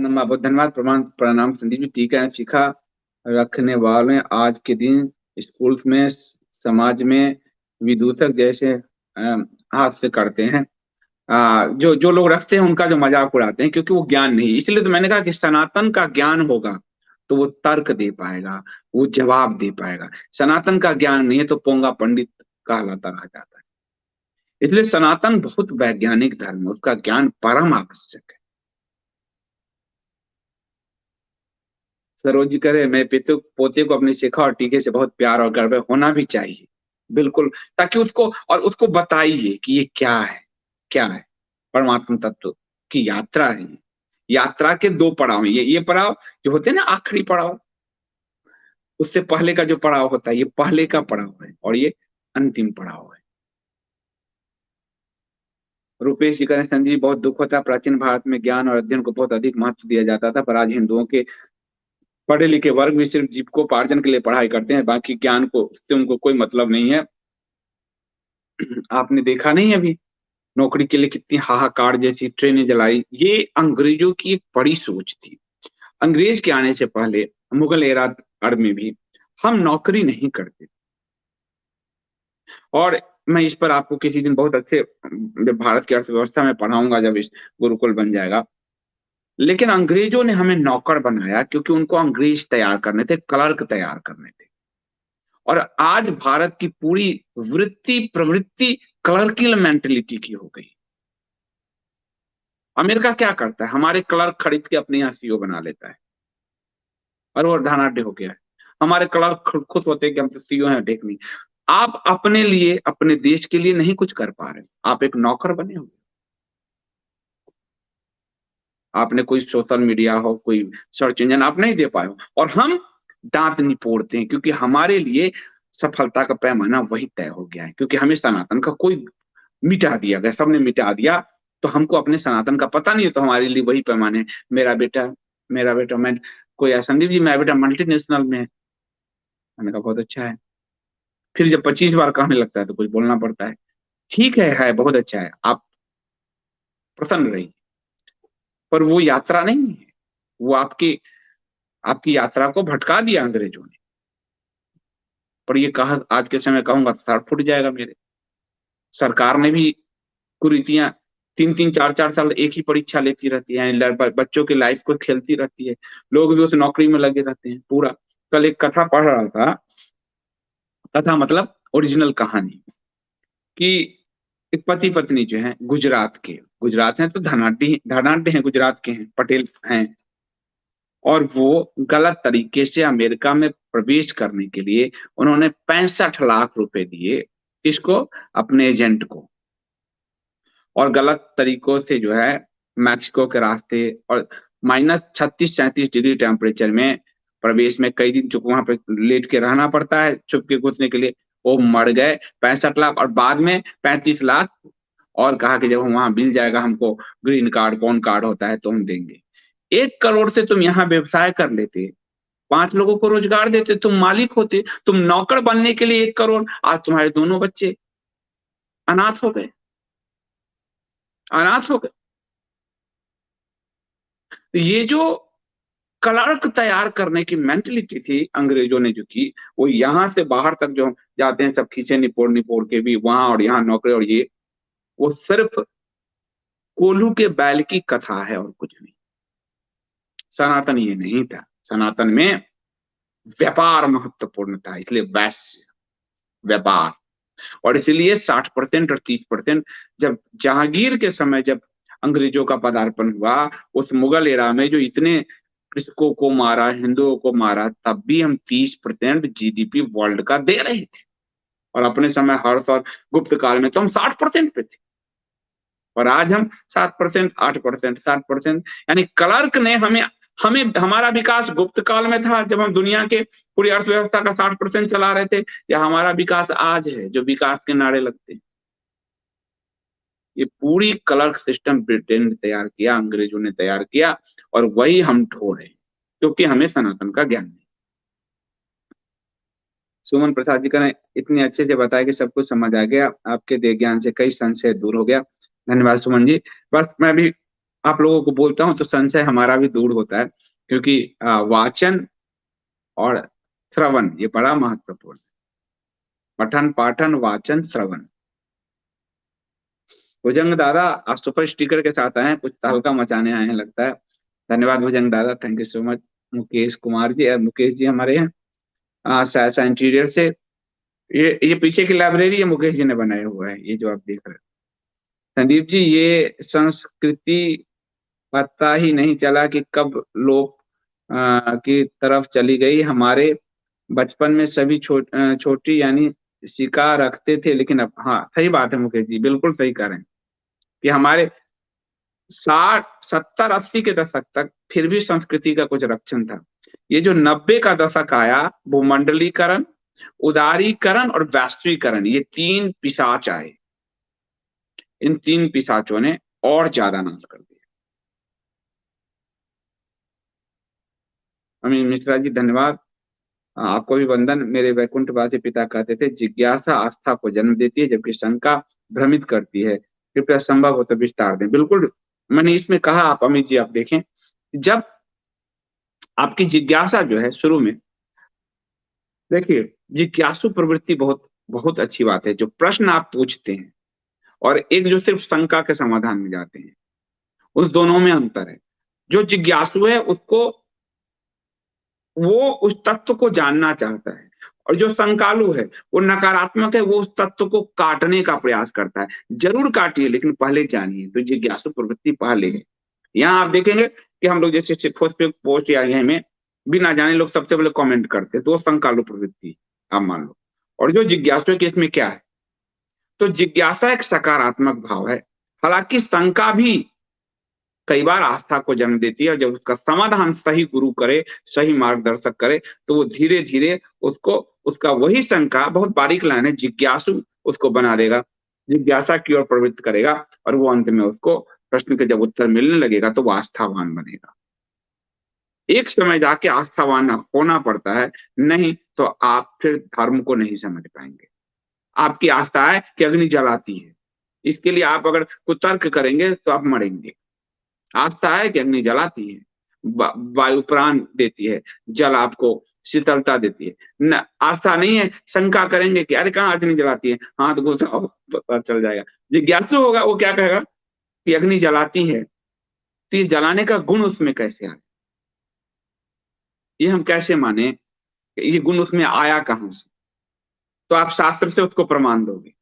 बहुत धन्यवाद। प्रणाम संदीप जी। टीका है शिखा रखने वाले आज के दिन स्कूल्स में, समाज में विदूषक जैसे हाथ से करते हैं। जो जो लोग रखते हैं उनका जो मजाक उड़ाते हैं, क्योंकि वो ज्ञान नहीं। इसलिए तो मैंने कहा कि सनातन का ज्ञान होगा तो वो तर्क दे पाएगा, वो जवाब दे पाएगा। सनातन का ज्ञान नहीं है तो पोंगा पंडित कहलाता रह जाता है। इसलिए सनातन बहुत वैज्ञानिक धर्म है, उसका ज्ञान परम आवश्यक है। सरोज जी करे, मैं पोते को अपनी शिखा और टीके से बहुत प्यार और गर्व होना भी चाहिए। बिल्कुल, ताकि उसको बताइए कि ये क्या है, क्या है। परमात्म तत्व की यात्रा है। यात्रा के दो पड़ाव हैं। ये पड़ाव जो होते हैं ना, आखिरी पड़ाव, उससे पहले का जो पड़ाव होता है, ये पहले का पड़ाव है और ये अंतिम पड़ाव है। रुपेश जी करें, संजीव बहुत दुख होता है। प्राचीन भारत में ज्ञान और अध्ययन को बहुत अधिक महत्व दिया जाता था, पर आज हिंदुओं के पढ़े लिखे वर्ग भी सिर्फ जीविकोपार्जन के लिए पढ़ाई करते हैं, बाकी ज्ञान को से उनको कोई मतलब नहीं है। आपने देखा नहीं अभी नौकरी के लिए कितनी हाहाकार जैसी ट्रेनें जलाई? ये अंग्रेजों की एक बड़ी सोच थी। अंग्रेज के आने से पहले मुगल एरा में भी हम नौकरी नहीं करते। और मैं इस पर आपको किसी दिन बहुत अच्छे, जब भारत की अर्थव्यवस्था में पढ़ाऊंगा, जब इस गुरुकुल बन जाएगा। लेकिन अंग्रेजों ने हमें नौकर बनाया क्योंकि उनको अंग्रेज तैयार करने थे, क्लर्क तैयार करने थे। और आज भारत की पूरी वृत्ति प्रवृत्ति क्लर्कियल मेंटेलिटी की हो गई। अमेरिका क्या करता है? हमारे क्लर्क खरीद के अपने यहाँ सीईओ बना लेता है और वो धनाढ़ हो गया है। हमारे क्लर्क खुद होते हैं कि हम तो सीईओ हैं, ठीक नहीं। आप अपने लिए, अपने देश के लिए नहीं कुछ कर पा रहे, आप एक नौकर बने हुए। आपने कोई सोशल मीडिया हो, कोई सर्च इंजन आप नहीं दे पाए हो, और हम दांत निपोड़ते हैं क्योंकि हमारे लिए सफलता का पैमाना वही तय हो गया है। क्योंकि हमें सनातन का कोई मिटा दिया गया, सबने मिटा दिया, तो हमको अपने सनातन का पता नहीं है, तो हमारे लिए वही पैमाने। मेरा बेटा, मेरा बेटा, मैं कोई संदीप जी, मेरा बेटा मल्टीनेशनल में है। मैंने कहा बहुत अच्छा है। फिर जब 25 बार कहने लगता है तो कुछ बोलना पड़ता है। ठीक है बहुत अच्छा है, आप प्रसन्न रहिए। पर वो यात्रा नहीं है, वो आपकी आपकी यात्रा को भटका दिया अंग्रेजों ने। पर ये कहा, आज के समय कहूंगा तो सर फूट जाएगा मेरे। सरकार ने भी कुरीतियां, 3-3 4-4 साल एक ही परीक्षा लेती रहती है, बच्चों की लाइफ को खेलती रहती है। लोग भी उस नौकरी में लगे रहते हैं पूरा। कल एक कथा पढ़ रहा था, कथा मतलब ओरिजिनल कहानी, कि एक पति पत्नी जो है गुजरात के, गुजरात हैं तो धनाढ़ हैं, गुजरात के हैं, पटेल हैं। और वो गलत तरीके से अमेरिका में प्रवेश करने के लिए उन्होंने 65 लाख रुपए दिए। किसको? अपने एजेंट को। और गलत तरीकों से जो है मैक्सिको के रास्ते, और -36-37 डिग्री टेम्परेचर में प्रवेश में कई दिन चुप वहां पे लेट के रहना पड़ता है छुप के घुसने के लिए। वो मर गए। 65 लाख, और बाद में 35 लाख। और कहा कि जब वहां मिल जाएगा हमको ग्रीन कार्ड, कौन कार्ड होता है, तो हम देंगे। 1 करोड़ से तुम यहाँ व्यवसाय कर लेते, 5 लोगों को रोजगार देते, तुम मालिक होते। तुम नौकर बनने के लिए 1 करोड़, आज तुम्हारे दोनों बच्चे अनाथ हो गए, अनाथ हो गए। तो ये जो क्लर्क तैयार करने की मेंटेलिटी थी अंग्रेजों ने जो की, वो यहाँ से बाहर तक जो जाते हैं सब खींचे निपोड़ निपोड़ के भी, वहां और यहाँ नौकरी, और ये वो सिर्फ कोल्हू के बैल की कथा है और कुछ नहीं। सनातन ये नहीं था। सनातन में व्यापार महत्वपूर्ण था, इसलिए वैश्य व्यापार। और इसलिए 60% और 30%, जब जहांगीर के समय जब अंग्रेजों का पदार्पण हुआ, उस मुगल एरा में जो इतने कृषकों को मारा, हिंदुओं को मारा, तब भी हम 30% जीडीपी वर्ल्ड का दे रहे थे। और अपने समय हर्ष और गुप्त काल में तो हम 60% पे थे। और आज हम 7%, 8%, 60%। यानी क्लर्क ने हमें हमें हमारा विकास गुप्त काल में था, जब हम दुनिया के पूरी अर्थव्यवस्था का 60% चला रहे थे, या हमारा विकास आज है जो विकास के नारे लगते हैं? ये पूरी क्लर्क सिस्टम ब्रिटेन ने तैयार किया, अंग्रेजों ने तैयार किया, और वही हम ढो रहे हैं क्योंकि हमें सनातन का ज्ञान नहीं। सुमन प्रसाद जी का ने इतने अच्छे से बताया कि सब कुछ समझ आ गया, आपके दे ज्ञान से कई संशय दूर हो गया। धन्यवाद सुमन जी। बस मैं भी आप लोगों को बोलता हूँ तो संशय हमारा भी दूर होता है, क्योंकि वाचन और श्रवण ये बड़ा महत्वपूर्ण है। पठन पाठन वाचन श्रवण। भुजंग दादा आप सुपर स्टिकर के साथ आए हैं, कुछ तहलका मचाने आए हैं लगता है। धन्यवाद भुजंग दादा, thank you so much. Mukesh Kumar ji, Mukesh ji हमारे हैं सहसा इंटीरियर से। ये पीछे की लाइब्रेरी है, मुकेश जी ने बनाया हुआ है, ये जो आप देख रहे हैं। संदीप जी, ये संस्कृति पता ही नहीं चला कि कब लोग की तरफ चली गई। हमारे बचपन में सभी छोटी यानी सिक्का रखते थे, लेकिन अब हाँ सही बात है मुकेश जी, बिल्कुल सही कह रहे हैं कि हमारे 60 70 80 के दशक तक फिर भी संस्कृति का कुछ रक्षण था। ये जो 90 का दशक आया, भूमंडलीकरण, उदारीकरण और वैश्वीकरण, ये 3 पिशाच आए। इन 3 पिशाचों ने और ज्यादा नाश कर दिया। अमीन मिश्रा जी धन्यवाद, आपको भी वंदन। मेरे वैकुंठवासी पिता कहते थे जिज्ञासा आस्था को जन्म देती है, जबकि शंका भ्रमित करती है। कृपया संभव हो तो विस्तार दें। बिल्कुल, मैंने इसमें कहा, आप अमित जी आप देखें, जब आपकी जिज्ञासा जो है शुरू में, देखिए जिज्ञासु प्रवृत्ति बहुत बहुत अच्छी बात है। जो प्रश्न आप पूछते हैं और एक जो सिर्फ शंका के समाधान में जाते हैं, उस दोनों में अंतर है। जो जिज्ञासु है उसको, वो उस तत्व को जानना चाहता है, और जो शंकालु है वो नकारात्मक है, वो उस तत्व को काटने का प्रयास करता है। जरूर काटिए लेकिन पहले जानिए। तो जिज्ञासु प्रवृत्ति पहले है। यहाँ आप देखेंगे कि हम लोग जैसे फेसबुक पोस्ट या में बिना जाने लोग सबसे पहले कमेंट करते हैं, तो वो शंकालु प्रवृत्ति आप मान लो। और जो जिज्ञासु है कि इसमें क्या है, तो जिज्ञासा एक सकारात्मक भाव है। हालांकि शंका भी कई बार आस्था को जन्म देती है, और जब उसका समाधान सही गुरु करे, सही मार्गदर्शक करे, तो वो धीरे धीरे उसको, उसका वही शंका, बहुत बारीक लाइन है, जिज्ञासु उसको बना देगा, जिज्ञासा की ओर प्रवृत्त करेगा, और वो अंत में उसको प्रश्न के जब उत्तर मिलने लगेगा तो वो आस्थावान बनेगा। एक समय जाके आस्थावान होना पड़ता है, नहीं तो आप फिर धर्म को नहीं समझ पाएंगे। आपकी आस्था है कि अग्नि जलाती है, इसके लिए आप अगर कुतर्क करेंगे तो आप मरेंगे। आस्था है कि अग्नि जलाती है, वायु प्राण देती है, जल आपको शीतलता देती है। न आस्था नहीं है, शंका करेंगे कि अरे कहाँ अग्नि जलाती है, हाथ घुसाओ पता चल जाएगा। जिज्ञासु होगा, वो क्या कहेगा कि अग्नि जलाती है, तो ये जलाने का गुण उसमें कैसे आया, ये हम कैसे माने, ये गुण उसमें आया कहां से, तो आप शास्त्र से उसको प्रमाण दोगे।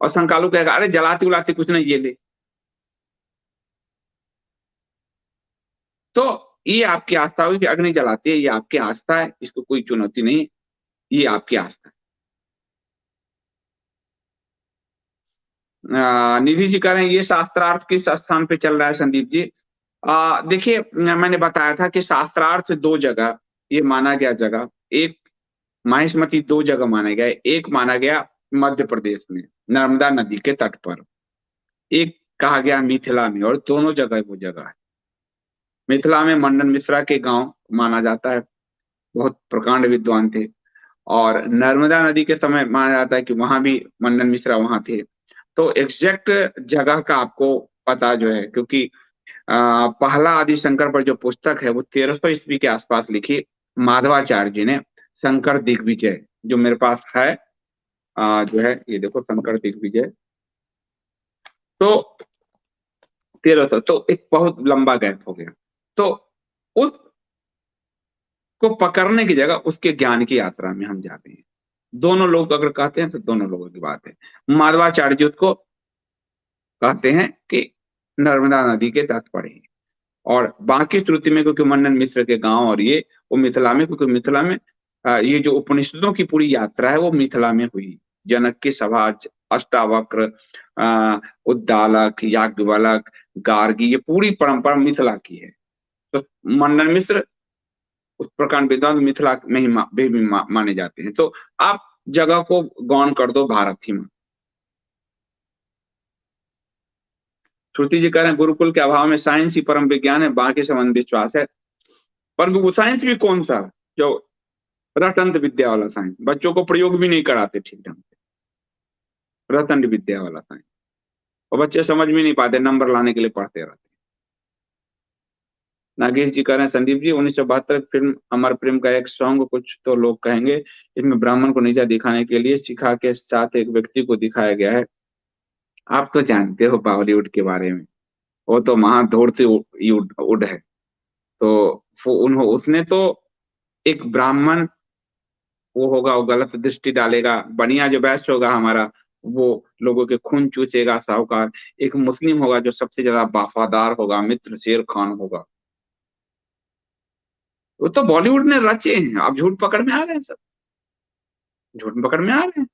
और शंकालु कहेगा अरे जलाती उलाती कुछ नहीं, ये ले। तो ये आपकी आस्था हुई कि अग्नि जलाती है, ये आपकी आस्था है, इसको कोई चुनौती नहीं है, ये आपकी आस्था है। निधि जी कह रहे हैं ये शास्त्रार्थ किस स्थान पे चल रहा है संदीप जी। देखिए मैंने बताया था कि शास्त्रार्थ 2 जगह ये माना गया जगह, एक माहिष्मती 2 जगह माना गया, एक माना गया मध्य प्रदेश में नर्मदा नदी के तट पर, एक कहा गया मिथिला में, और दोनों जगह वो जगह है। मिथिला में मंडन मिश्रा के गांव माना जाता है, बहुत प्रकांड विद्वान थे। और नर्मदा नदी के समय माना जाता है कि वहां भी मंडन मिश्रा वहां थे। तो एग्जैक्ट जगह का आपको पता जो है, क्योंकि पहला आदि शंकर पर जो पुस्तक है वो 1300 ईस्वी के आसपास लिखी माधवाचार्य जी ने, शंकर दिग्विजय, जो मेरे पास है, जो है ये देखो शंकर दिग्विजय। तो 1300, तो एक बहुत लंबा गैप हो गया। तो उसको पकड़ने की जगह उसके ज्ञान की यात्रा में हम जाते हैं। दोनों लोग अगर कहते हैं तो दोनों लोगों की बात है। माधवाचार्य जी उसको कहते हैं कि नर्मदा नदी के तट पर ही, और बाकी श्रुति में क्योंकि मंडन मिश्र के गांव और ये वो मिथिला में, क्योंकि मिथिला में ये जो उपनिषदों की पूरी यात्रा है वो मिथिला में हुई। जनक की सभा, अष्टावक्र, उद्दालक, याज्ञवल्क, गार्गी, ये पूरी परंपरा मिथिला की है। तो मंडन मिश्र उस प्रकार वेदांत मिथिला में ही माने जाते हैं। तो आप जगह को गौण कर दो भारत ही में। श्रुति जी कह रहे हैं गुरुकुल के अभाव में साइंस ही परम विज्ञान है, बाकी सब अंधविश्वास है। पर वो साइंस भी कौन सा, जो रटंत विद्या वाला साइंस, बच्चों को प्रयोग भी नहीं कराते ठीक ढंग से, रटंत विद्या वाला साइंस। और बच्चे समझ में नहीं पाते, नंबर लाने के लिए पढ़ते रहते। नागेश जी कह रहे हैं संदीप जी 1972 फिल्म अमर प्रेम का एक सॉन्ग कुछ तो लोग कहेंगे इसमें ब्राह्मण को नीचा दिखाने के लिए शिखा के साथ एक व्यक्ति को दिखाया गया है। आप तो जानते हो बॉलीवुड के बारे में, वो तो महाधौड़ से उड़ है। तो उसने तो एक ब्राह्मण वो होगा, वो गलत दृष्टि डालेगा, बनिया जो बैच होगा हमारा, वो लोगों के खून चूसेगा साहूकार। एक मुस्लिम होगा जो सबसे ज्यादा वफादार होगा, मित्र शेर खान होगा। वो तो बॉलीवुड ने रचे हैं, आप झूठ पकड़ में आ रहे हैं सब, झूठ पकड़ में आ रहे हैं।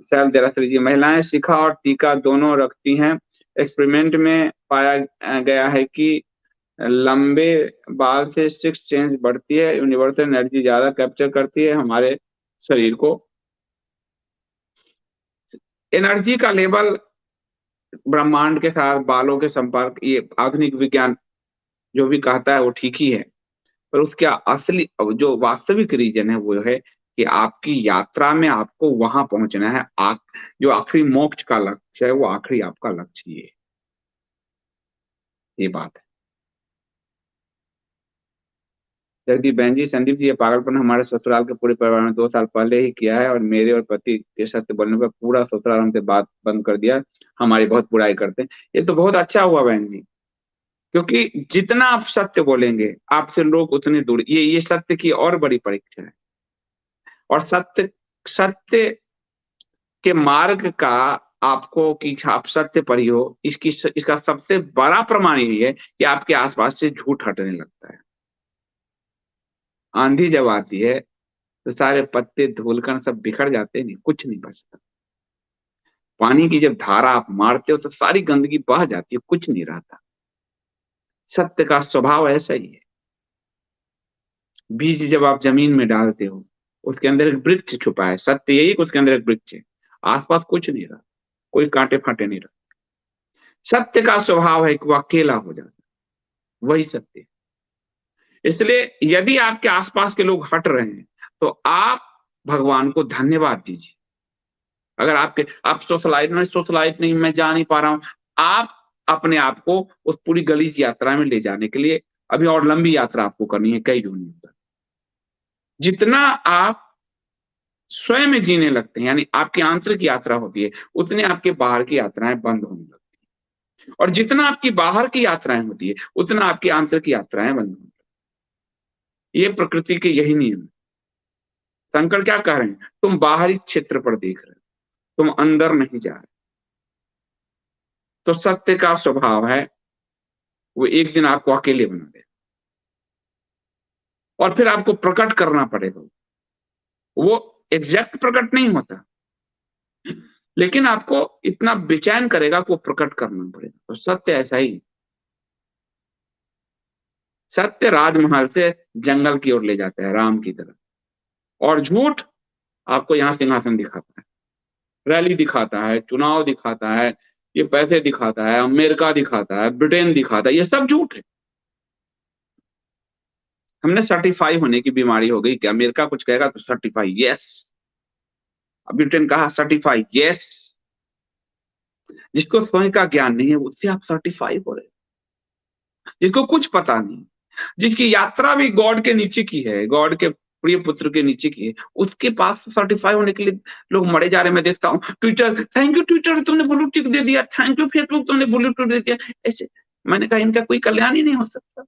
शैल देरासरी जी, महिलाएं शिखा और टीका दोनों रखती हैं। एक्सपेरिमेंट में पाया गया है कि लंबे बाल से सिक्स सेंस बढ़ती है, यूनिवर्सल एनर्जी ज्यादा कैप्चर करती है हमारे शरीर को। एनर्जी का लेवल ब्रह्मांड के साथ बालों के संपर्क, ये आधुनिक विज्ञान जो भी कहता है वो ठीक ही है, पर उसका असली जो वास्तविक रीजन है वो है कि आपकी यात्रा में आपको वहां पहुंचना है। जो आखिरी मोक्ष का लक्ष्य है, वो आखिरी आपका लक्ष्य ये बात है। जगदीप बहन जी, संदीप जी ये पागलपन हमारे ससुराल के पूरे परिवार में 2 साल पहले ही किया है, और मेरे और पति के सत्य बोलने पर पूरा ससुराल हमसे बात बंद कर दिया, हमारी बहुत बुराई करते हैं। ये तो बहुत अच्छा हुआ बहन जी, क्योंकि जितना आप सत्य बोलेंगे आपसे लोग उतने दूर, ये सत्य की और बड़ी परीक्षा है। और सत्य सत्य के मार्ग का आपको कि आप सत्य पर ही हो, इसका सबसे बड़ा प्रमाण यही है कि आपके आसपास से झूठ हटने लगता है। आंधी जब आती है तो सारे पत्ते धूलकण सब बिखर जाते हैं, नहीं कुछ नहीं बचता। पानी की जब धारा आप मारते हो तो सारी गंदगी बह जाती है, कुछ नहीं रहता। सत्य का स्वभाव ऐसा ही है। बीज जब आप जमीन में डालते हो, उसके अंदर एक वृक्ष छुपा है, सत्य यही कि उसके अंदर एक वृक्ष है, आसपास कुछ नहीं रहा, कोई कांटे फांटे नहीं रहा। सत्य का स्वभाव है कि वो अकेला हो जाता है, वही सत्य है। इसलिए यदि आपके आसपास के लोग हट रहे हैं तो आप भगवान को धन्यवाद दीजिए। अगर आप सोशलाइट नहीं, मैं जा नहीं पा रहा हूं, आप अपने आप को उस पूरी गलीच यात्रा में ले जाने के लिए अभी और लंबी यात्रा आपको करनी है कई यूनियन तक। जितना आप स्वयं में जीने लगते हैं, यानी आपकी आंतरिक यात्रा होती है, उतने आपके बाहर की यात्राएं बंद होने लगती है। और जितना आपकी बाहर की यात्राएं होती है, उतना आपकी आंतरिक यात्राएं बंद होने लगती है। ये प्रकृति के यही नियम है। शंकर क्या कह रहे हैं, तुम बाहरी क्षेत्र पर देख रहे हो, तुम अंदर नहीं जा रहे। तो सत्य का स्वभाव है वो एक दिन आपको अकेले बना दे, और फिर आपको प्रकट करना पड़ेगा। वो एग्जैक्ट प्रकट नहीं होता, लेकिन आपको इतना बेचैन करेगा कि वो प्रकट करना पड़ेगा। तो सत्य ऐसा ही, सत्य राजमहल से जंगल की ओर ले जाता है राम की तरह, और झूठ आपको यहाँ सिंहासन दिखाता है, रैली दिखाता है, चुनाव दिखाता है, ये पैसे दिखाता है, अमेरिका दिखाता है, ब्रिटेन दिखाता है, ये सब झूठ है। हमने सर्टिफाई होने की बीमारी हो गई कि अमेरिका कुछ कहेगा तो सर्टिफाई यस, ब्रिटेन कहा सर्टिफाई यस। जिसको स्वयं का ज्ञान नहीं है उससे आप सर्टिफाई हो रहे, जिसको कुछ पता नहीं, जिसकी यात्रा भी गॉड के नीचे की है, गॉड के प्रिय पुत्र के नीचे की है, उसके पास सर्टिफाई होने के लिए लोग मरे जा रहे हैं। मैं देखता हूँ ट्विटर, थैंक यू ट्विटर तुमने ब्लू टिक दे दिया, थैंक यू फेसबुक तुमने ब्लू टिक दे दिया, ऐसे। मैंने कहा इनका कोई कल्याण ही नहीं हो सकता।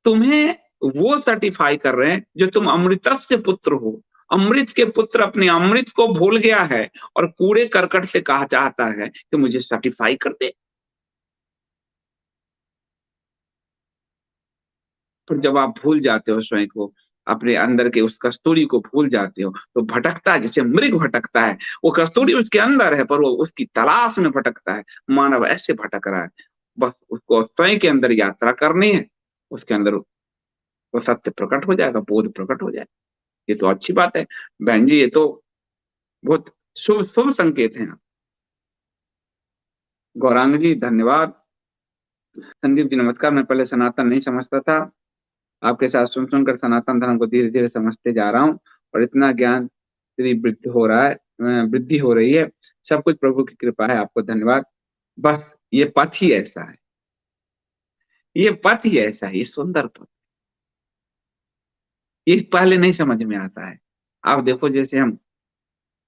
तुम्हें वो सर्टिफाई कर रहे हैं जो तुम अमृतस्य पुत्र हो। अमृत के पुत्र अपने अमृत को भूल गया है और कूड़े करकट से कहा चाहता है कि मुझे सर्टिफाई कर दे। फिर जब आप भूल जाते हो स्वयं को, अपने अंदर के उस कस्तूरी को भूल जाते हो, तो भटकता है जैसे मृग भटकता है। वो कस्तूरी उसके अंदर है पर वो उसकी तलाश में भटकता है। मानव ऐसे भटक रहा है, बस उसको स्वयं के अंदर यात्रा करनी है, उसके अंदर वो सत्य प्रकट हो जाएगा, बोध प्रकट हो जाएगा। ये तो अच्छी बात है बहन जी, ये तो बहुत शुभ शुभ संकेत है। गौरांग जी धन्यवाद। संदीप जी नमस्कार, मैं पहले सनातन नहीं समझता था, आपके साथ सुन सुनकर सनातन धर्म को धीरे धीरे समझते जा रहा हूँ, और इतना ज्ञान श्री वृद्धि हो रहा है। वृद्धि हो रही है। सब कुछ प्रभु की कृपा है, आपको धन्यवाद। बस ये पथ ही ऐसा है, ये पथ ही ऐसा है, ये सुंदर पथ। ये पहले नहीं समझ में आता है। आप देखो जैसे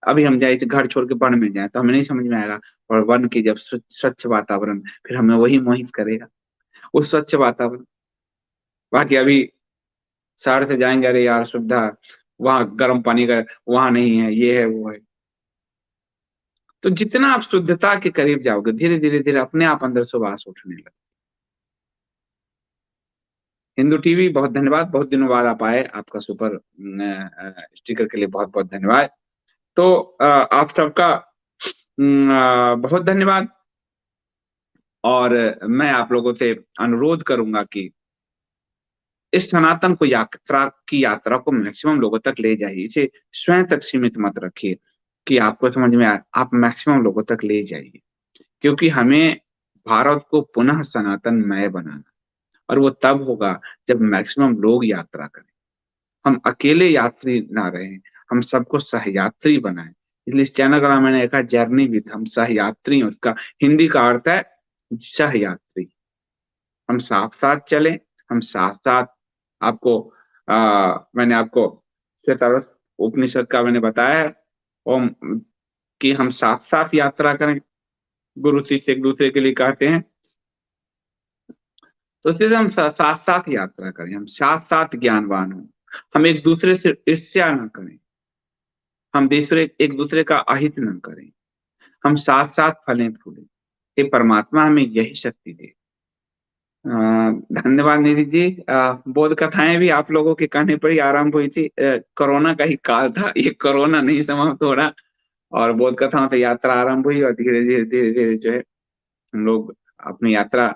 अभी हम जाए घर छोड़ के वन में जाए तो हमें नहीं समझ में आएगा, और वन की जब स्वच्छ वातावरण, फिर हमें वही मोहित करेगा, वो स्वच्छ वातावरण। बाकी अभी शहर से जाएंगे, अरे यार सुविधा, वहाँ गर्म पानी का वहाँ नहीं है, ये है वो है। तो जितना आप शुद्धता के करीब जाओगे, धीरे धीरे धीरे अपने आप अंदर सुवास उठने लगे। हिंदू टीवी बहुत धन्यवाद, बहुत दिनों बाद आप आए, आपका सुपर स्टिकर के लिए बहुत बहुत धन्यवाद। तो आप सबका बहुत धन्यवाद। और मैं आप लोगों से अनुरोध करूंगा कि इस सनातन को यात्रा को मैक्सिमम लोगों तक ले जाइए। इसे स्वयं तक सीमित मत रखिए कि आपको समझ में आए, आप मैक्सिमम लोगों तक ले जाइए, क्योंकि हमें भारत को पुनः सनातनमय बनाना, और वो तब होगा जब मैक्सिमम लोग यात्रा करें। हम अकेले यात्री ना रहें, हम सबको सहयात्री बनाएं। इसलिए इस चैनल का नाम मैंने लिखा जर्नी विद, हम सहयात्री हैं। उसका हिंदी का अर्थ है सहयात्री। हम साथ साथ चलें, हम साथ साथ आपको मैंने आपको श्वेतारस उपनिषद का मैंने बताया है, ओम, कि हम साथ साथ यात्रा करें। गुरु शिष्य एक दूसरे के लिए कहते हैं, तो इसलिए हम साथ साथ यात्रा करें, हम साथ साथ ज्ञानवान हों, हम एक दूसरे से ईर्ष्या न करें, हम दूसरे एक दूसरे का अहित न करें, हम साथ साथ फलें फूलें। ये परमात्मा हमें यही शक्ति दे। अ, धन्यवाद निधि जी। बोध कथाएं भी आप लोगों के कहने पर ही आरंभ हुई थी। कोरोना का ही काल था, ये कोरोना नहीं समाप्त हो रहा, और बोध कथाओं से यात्रा आरंभ हुई, और धीरे धीरे धीरे धीरे जो है हम लोग अपनी यात्रा,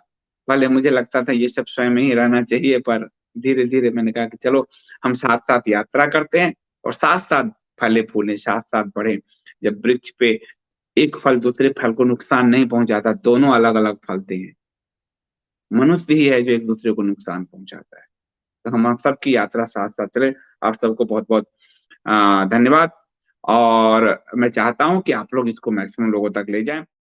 पहले मुझे लगता था ये सब स्वयं ही रहना चाहिए, पर धीरे धीरे मैंने कहा कि चलो हम साथ साथ यात्रा करते हैं, और साथ साथ फले फूलें, साथ साथ बढ़े। जब वृक्ष पे एक फल दूसरे फल को नुकसान नहीं पहुंचाता, दोनों अलग अलग फलते हैं। मनुष्य ही है जो एक दूसरे को नुकसान पहुंचाता है। तो हम सबकी यात्रा साथ साथ चले। आप सबको बहुत बहुत धन्यवाद। और मैं चाहता हूं कि आप लोग इसको मैक्सिमम लोगों तक ले जाएं।